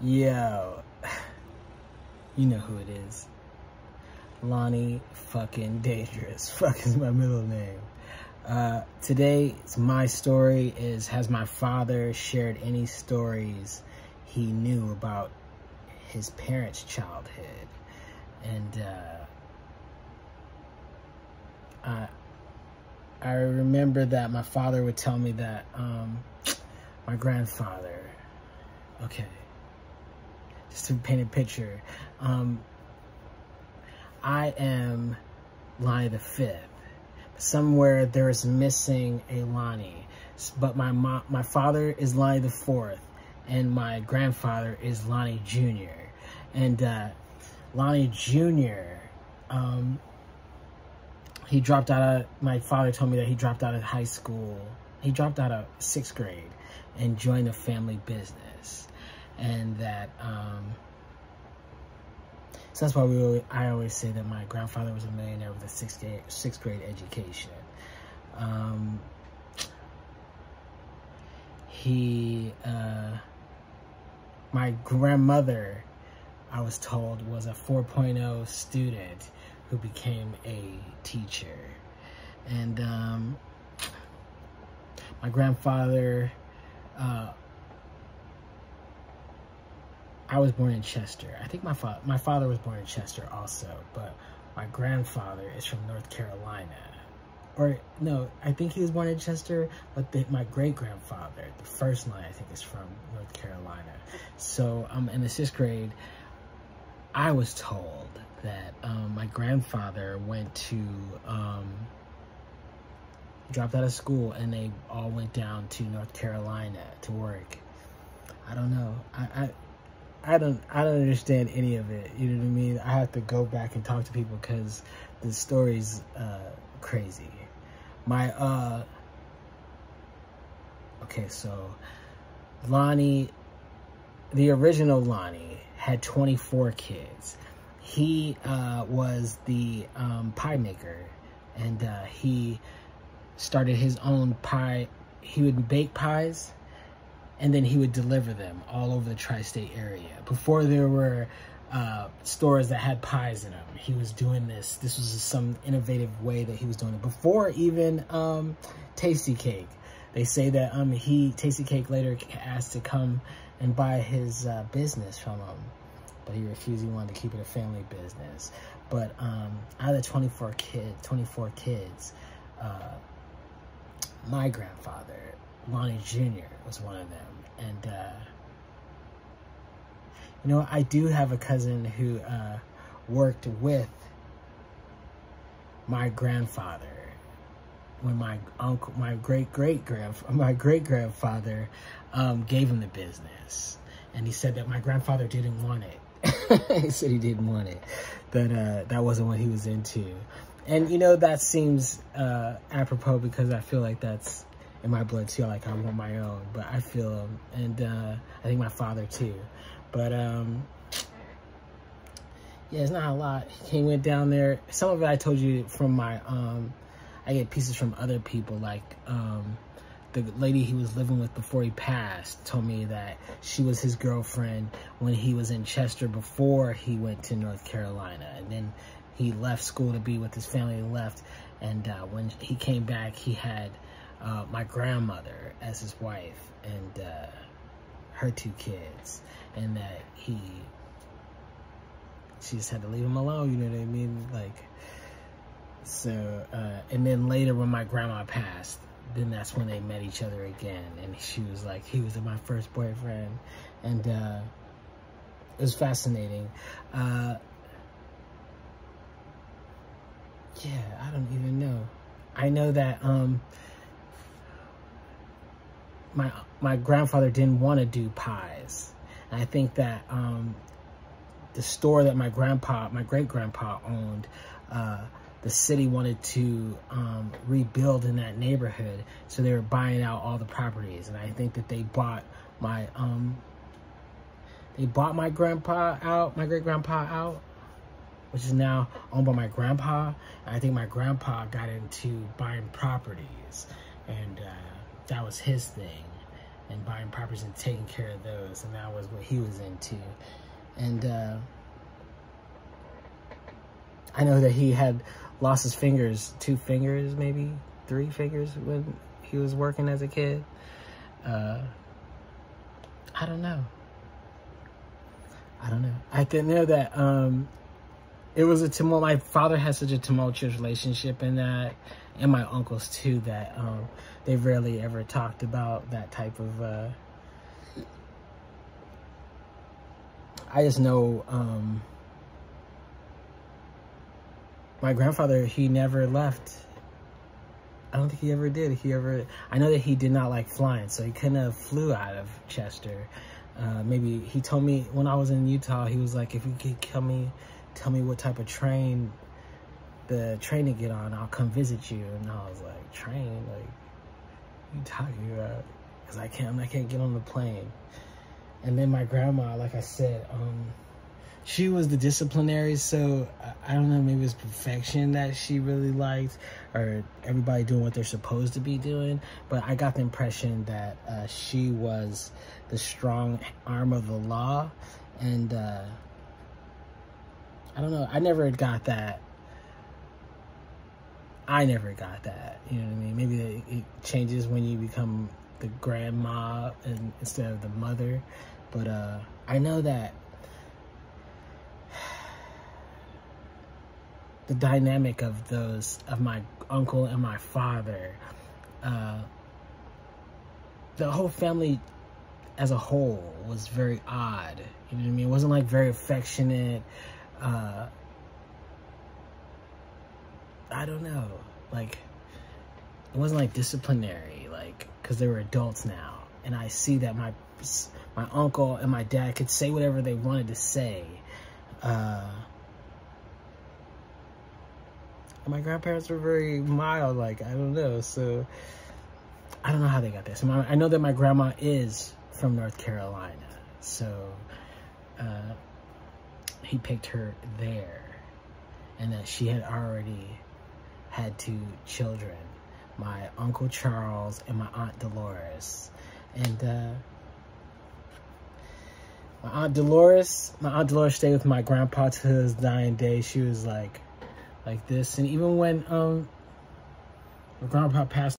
Yo, you know who it is. Lonnie fucking Dangerous. Fuck is my middle name. Today, it's my story. Has my father shared any stories he knew about his parents' childhood? And I remember that my father would tell me that my grandfather, okay, just to paint a picture, I am Lonnie the Fifth. Somewhere there is missing a Lonnie, but my father is Lonnie the Fourth, and my grandfather is Lonnie Jr. And Lonnie Jr. He dropped out of, my father told me that he dropped out of high school. He dropped out of 6th grade and joined the family business. And that, so that's why I always say that my grandfather was a millionaire with a 6th grade education. My grandmother, I was told, was a 4.0 student who became a teacher. And my grandfather, I was born in Chester. I think my father was born in Chester also, but my grandfather is from North Carolina. Or no, I think he was born in Chester, but my great-grandfather, the first line, I think, is from North Carolina. So in the 6th grade, I was told that my grandfather went to, dropped out of school, and they all went down to North Carolina to work. I don't know. I don't understand any of it. You know what I mean? I have to go back and talk to people because the story's crazy. Okay, so Lonnie, the original Lonnie, had 24 kids. He was the pie maker, and he started his own pie. He would bake pies, and then he would deliver them all over the tri-state area. Before there were stores that had pies in them, he was doing this. This was some innovative way that he was doing it. Before even Tasty Cake. They say that Tasty Cake later asked to come and buy his business from him, but he refused. He wanted to keep it a family business. But out of the 24 kids, my grandfather, Lonnie Jr., was one of them. And you know, I do have a cousin who worked with my grandfather when my great-grandfather gave him the business. And he said that my grandfather didn't want it. He said he didn't want it, that wasn't what he was into. And you know, that seems apropos because I feel like that's in my blood too. Like, I want my own, but I feel, and I think my father too. But yeah, it's not a lot. He went down there. Some of it I told you from my I get pieces from other people, like the lady he was living with before he passed told me that she was his girlfriend when he was in Chester before he went to North Carolina. And then he left school to be with his family and left. And when he came back, he had my grandmother as his wife and her 2 kids. And that she just had to leave him alone, you know what I mean? Like, so, and then later when my grandma passed, then that's when they met each other again. And she was like, he was my first boyfriend. And it was fascinating. Yeah, I don't even know. I know that my grandfather didn't want to do pies. And I think that the store that my great-grandpa owned, the city wanted to rebuild in that neighborhood, so they were buying out all the properties. And I think that they bought my great-grandpa out, which is now owned by my grandpa. And I think my grandpa got into buying properties, and that was his thing. and buying properties and taking care of those, and that was what he was into. And I know that he had lost his fingers, 2 fingers, maybe 3 fingers when he was working as a kid. I don't know. I can know that it was a tumult. My father had such a tumultuous relationship in that, and my uncles too, that they rarely ever talked about that type of I just know my grandfather, he never left. I don't think he ever did. I know that he did not like flying, so he couldn't have flew out of Chester. Maybe he told me when I was in Utah, he was like, if you could tell me what type of train to get on, I'll come visit you. And I was like, train? Like, what are you talking about? Because I can't get on the plane. And then my grandma, like I said, she was the disciplinary, so I don't know, maybe it was perfection that she really liked, or everybody doing what they're supposed to be doing. But I got the impression that she was the strong arm of the law, and I don't know, I never got that. You know what I mean? Maybe it changes when you become the grandma instead of the mother, but I know that the dynamic of my uncle and my father, the whole family as a whole was very odd. You know what I mean? It wasn't like very affectionate. I don't know. Like, it wasn't like disciplinary, like, because they were adults now. And I see that my uncle and my dad could say whatever they wanted to say. My grandparents were very mild, like, I don't know. So I don't know how they got this. I know that my grandma is from North Carolina, so he picked her there, and that she had already had 2 children, my Uncle Charles and my Aunt Dolores. And my Aunt Dolores stayed with my grandpa to his dying day. She was like this, and even when my grandpa passed